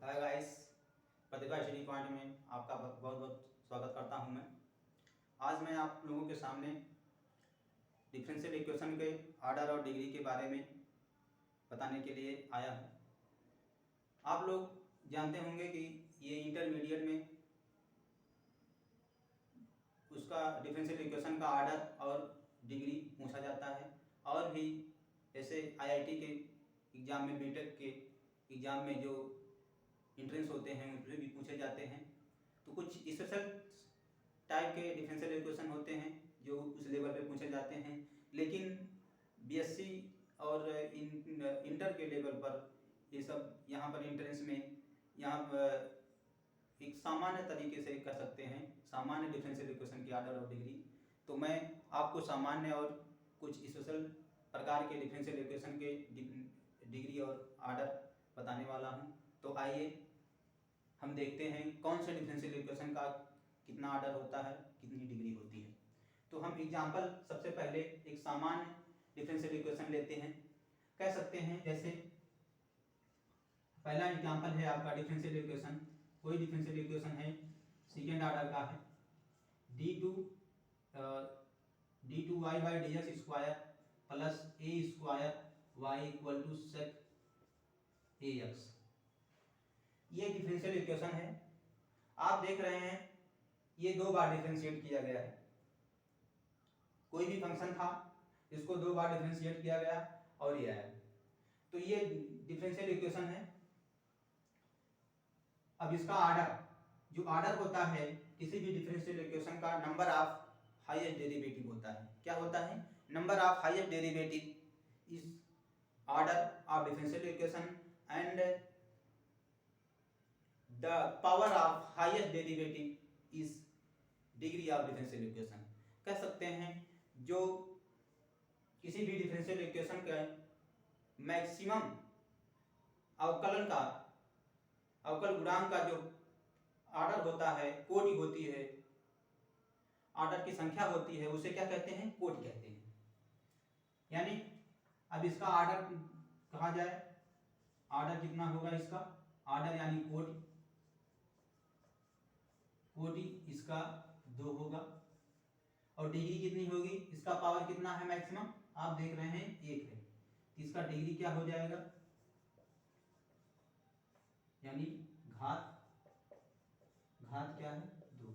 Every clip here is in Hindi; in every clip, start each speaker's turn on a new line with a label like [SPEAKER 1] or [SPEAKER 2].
[SPEAKER 1] हाय गाइस, प्रतिभा स्टडी पॉइंट में आपका बहुत बहुत स्वागत करता हूं मैं। आज मैं आप लोगों के सामने डिफरेंशियल इक्वेशन के ऑर्डर और डिग्री के बारे में बताने के लिए आया हूं। आप लोग जानते होंगे कि ये इंटरमीडिएट में उसका डिफरेंशियल इक्वेशन का ऑर्डर और डिग्री पूछा जाता है, और भी ऐसे आईआईटी के एग्ज़ाम में, बीटेक के एग्ज़ाम में जो इंट्रेंस होते हैं उसमें भी पूछे जाते हैं। तो कुछ स्पेशल टाइप के डिफरेंशियल इक्वेशन होते हैं जो उस लेवल पे पूछे जाते हैं, लेकिन बीएससी और इंटर के लेवल पर ये सब यहाँ पर इंट्रेंस में एक सामान्य तरीके से कर सकते हैं, सामान्य डिफरेंशियल इक्वेशन की ऑर्डर और डिग्री। तो मैं आपको सामान्य और कुछ स्पेशल प्रकार के डिफरेंशियल इक्वेशन के डिग्री और ऑर्डर बताने वाला हूँ। तो आइए हम देखते हैं कौन से डिफरेंशियल इक्वेशन का कितना ऑर्डर होता है, कितनी डिग्री होती है। तो हम एग्जांपल सबसे पहले एक सामान्य डिफरेंशियल इक्वेशन लेते हैं। कह सकते हैं जैसे पहला एग्जांपल है आपका डिफरेंशियल इक्वेशन, कोई डिफरेंशियल इक्वेशन है सेकेंड ऑर्डर का है, d2 y by D X square plus A square Y equal to sec A X. ये डिफरेंशियल इक्वेशन है। आप देख रहे हैं ये दो बार डिफरेंशिएट किया गया है। कोई भी फंक्शन था, इसको दो बार डिफरेंशिएट किया गया और ये आया। तो ये डिफरेंशियल इक्वेशन है। अब इसका ऑर्डर, जो ऑर्डर होता है किसी भी डिफरेंशियल इक्वेशन का, नंबर ऑफ हाईएस्ट डेरिवेटिव होता है। क्या होता है? Number of highest derivative is order of differential equation and the power of highest derivative is degree of differential equation. कह सकते हैं जो किसी भी डिफरेंशियल इक्वेशन का मैक्सिमम अवकलन का, अवकल गुणांक का जो ऑर्डर होता है, कोटि होती है, ऑर्डर की संख्या होती है, उसे क्या कहते हैं? कोटि कहते हैं। यानी अब इसका ऑर्डर कहा जाए, ऑर्डर कितना होगा इसका? ऑर्डर यानी कोटि, कोटि इसका 2 होगा। और डिग्री कितनी होगी? इसका पावर कितना है मैक्सिमम? आप देख रहे हैं 1 है। इसका डिग्री क्या हो जाएगा? यानी घात क्या है? 2।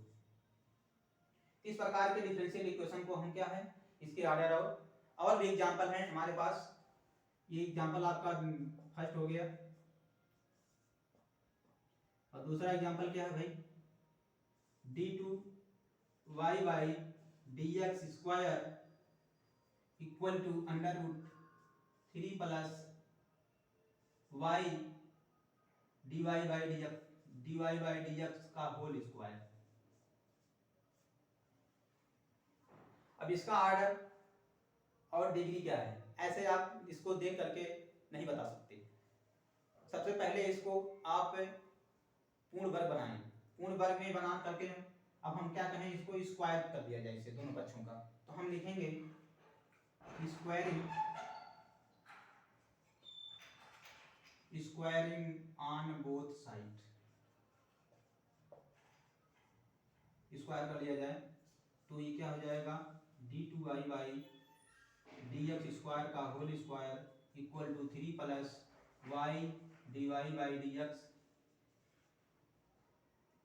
[SPEAKER 1] इस प्रकार के डिफरेंशियल इक्वेशन को हम क्या है, इसके ऑर्डर और भी एग्जांपल हैं हमारे पास। ये एग्जांपल आपका फर्स्ट हो गया। और दूसरा एग्जांपल क्या है भाई? d2 y by D X square equal to under root 3 plus y dy by D X का होल स्क्वायर। अब इसका ऑर्डर और डिग्री क्या है, ऐसे आप इसको देख करके नहीं बता सकते। सबसे पहले इसको आप पूर्ण वर्ग बनाएं। पूर्ण वर्ग में बना करके अब हम क्या कहें, इसको स्क्वायर कर दिया जाए इसे, दोनों पक्षों का। तो हम लिखेंगे squaring on both side. Square कर लिया जाए तो ये क्या हो जाएगा? d2 y by D X square का whole square equal to 3 plus Y D Y by D X.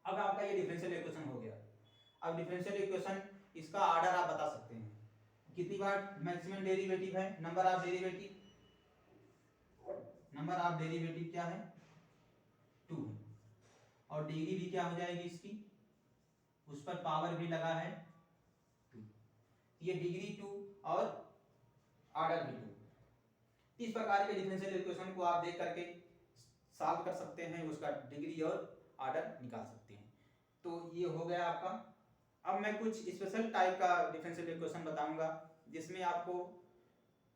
[SPEAKER 1] अब आपका ये डिफरेंशियल इक्वेशन हो गया। अब डिफरेंशियल इक्वेशन, इसका ऑर्डर आप बता सकते हैं। कितनी बार मैक्सिमम डेरिवेटिव है? Number of derivative, number of derivative क्या है? 2 है। और डिग्री भी क्या हो जाएगी इसकी? उस पर पावर भी लगा है 2। ये डिग्री 2 और ऑर्डर भी 2। इस प्रकार के डिफरेंशियल इक्वेशन को आप देख करके सॉल्व कर सकते हैं, उसका डिग्री और ऑर्डर निकाल सकते हैं। तो ये हो गया आपका। अब मैं कुछ स्पेशल टाइप का डिफरेंशियल इक्वेशन बताऊंगा जिसमें आपको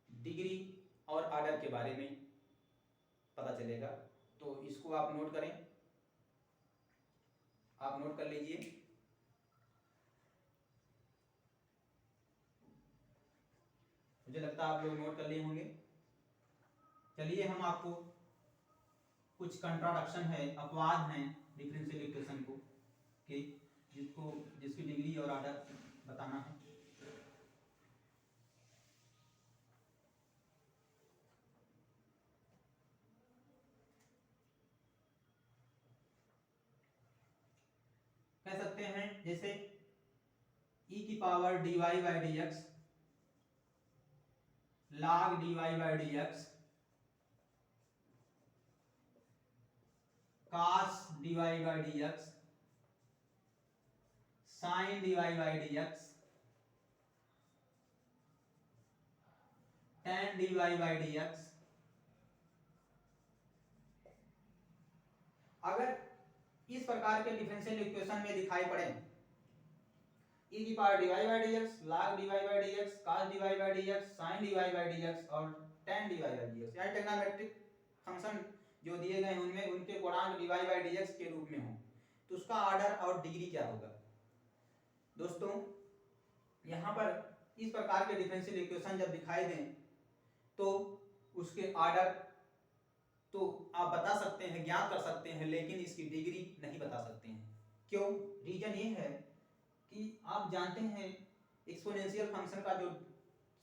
[SPEAKER 1] डिग्री और ऑर्डर के बारे में पता चलेगा। तो इसको आप नोट करें, आप नोट कर लीजिए। मुझे लगता है आप लोग नोट कर लिए होंगे। चलिए हम आपको कुछ कंट्राडक्शन है, अपवाद हैं डिफरेंशियल इक्वेशन को के जिसकी डिग्री और ऑर्डर बताना है। कह सकते हैं जैसे e की power dy by dx log dy by dx cos dy by dx sin dy by dx tan dy by dx। अगर इस प्रकार के डिफरेंशियल इक्वेशन में दिखाई पड़े e की power dy by dx log dy by dx cos dy by dx sin dy by dx और tan dy बाई dx, यानी ट्रिग्नोमेट्रिक फंक्शन जो दिए गए हैं उनमें उनके गुणांक dy बाई dx के रूप में हो, तो उसका ऑर्डर और डिग्री क्या होगा। दोस्तों यहाँ पर इस प्रकार के डिफरेंशियल इक्वेशन जब दिखाई दें तो उसके ऑर्डर तो आप बता सकते हैं, ज्ञात कर सकते हैं, लेकिन इसकी डिग्री नहीं बता सकते हैं। क्यों? रीजन ये है कि आप जानते हैं एक्सपोनेंशियल फंक्शन का जो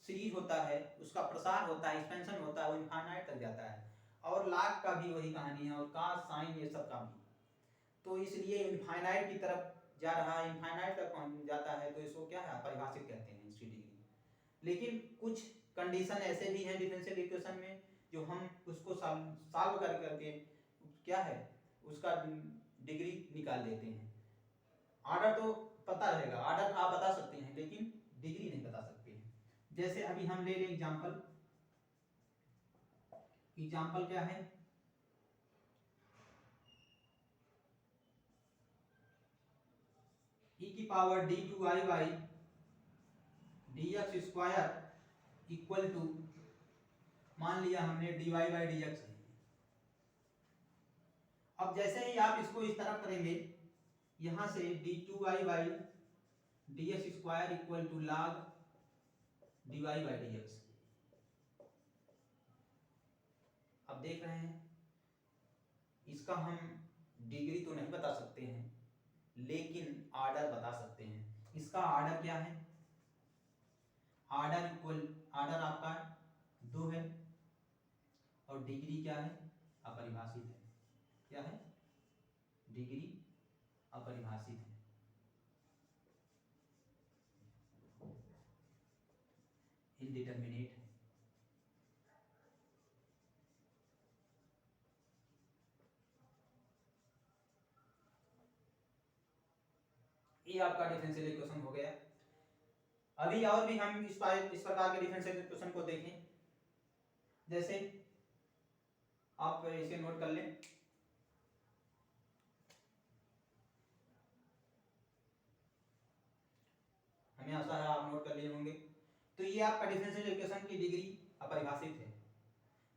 [SPEAKER 1] सीरीज होता है उसका प्रसार होता है, एक्सपेंशन होता है, वो इनफाइनाइट तक जाता है, और log का भी वही कहानी है, और cos sin ये सब का भी, तो इसलिए इनफाइनाइट की तरफ जा रहा है, इनफाइनाइट तक पहुंच जाता है, तो इसको क्या है परिभाषित कहते हैं इसकी डिग्री। लेकिन कुछ कंडीशन ऐसे भी हैं डिफरेंशियल इक्वेशन में जो हम उसको सॉल्व कर करके क्या है उसका डिग्री निकाल लेते हैं। ऑर्डर तो पता रहेगा, ऑर्डर आप बता सकते हैं लेकिन डिग्री नहीं बता सकते हैं। जैसे अभी हम ले लें एग्जांपल क्या है, e की power d2i by dx square equal to, मान लिया हमने dy बाई dx है। अब जैसे ही आप इसको इस तरफ करेंगे, यहां से d2i by dx square equal to log dy by dx। अब देख रहे हैं इसका हम डिग्री तो नहीं बता सकते हैं लेकिन ऑर्डर बता सकते हैं। इसका ऑर्डर क्या है, ऑर्डर आपका 2 है और डिग्री क्या है अपरिभाषित है। क्या है? डिग्री अपरिभाषित है। इनडिटरमिनेट है। ये आपका डिफरेंशियल इक्वेशन हो गया। अभी और भी हम इस प्रकार के डिफरेंशियल इक्वेशन को देखें। जैसे आप इसे नोट कर लें, हमें आशा है आप नोट कर लिए होंगे। तो ये आपका डिफरेंशियल इक्वेशन की डिग्री अपरिभाषित है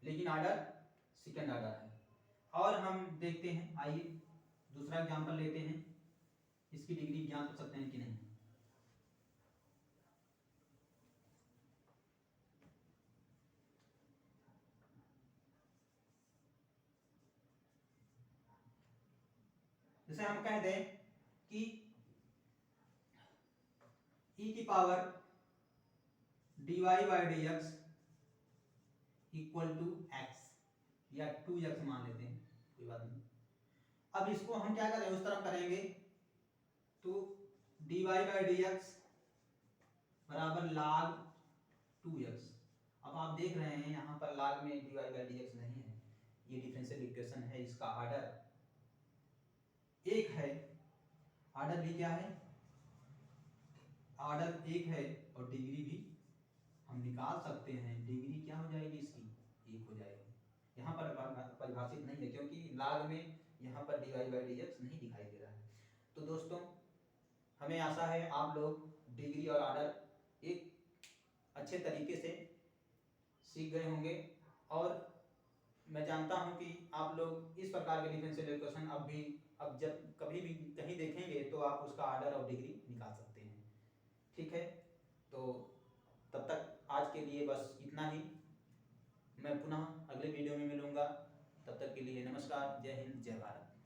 [SPEAKER 1] लेकिन ऑर्डर सेकंड ऑर्डर है। और हम देखते हैं, आइए दूसरा एग्जांपल लेते हैं, इसकी डिग्री ज्ञात कर सकते हैं कि नहीं। जैसे हम कह दें कि e की power dy by dx equal to x या 2x मान लेते हैं, कोई बात नहीं। अब इसको हम क्या करें, उस तरफ करेंगे तो dy बाई dx बराबर log 2x। अब आप देख रहे हैं यहाँ पर log में dy बाई dx नहीं है, ये डिफरेंशियल इक्वेशन है, इसका ऑर्डर 1 है। ऑर्डर भी क्या है, ऑर्डर 1 है और डिग्री भी हम निकाल सकते हैं। डिग्री क्या हो जाएगी इसकी, 1 हो जाएगी। यहाँ पर परिभाषित नहीं है क्योंकि log में यहाँ पर dy बाई dx नहीं दिखाई दे रहा है। तो दोस्तों हमें आशा है आप लोग डिग्री और ऑर्डर एक अच्छे तरीके से सीख गए होंगे, और मैं जानता हूं कि आप लोग इस प्रकार के डिफरेंशियल इक्वेशन अब जब कभी भी कहीं देखेंगे तो आप उसका ऑर्डर और डिग्री निकाल सकते हैं। ठीक है, तो तब तक आज के लिए बस इतना ही। मैं पुनः अगले वीडियो में मिलूंगा। तब तक के लिए नमस्कार, जय हिंद, जय भारत।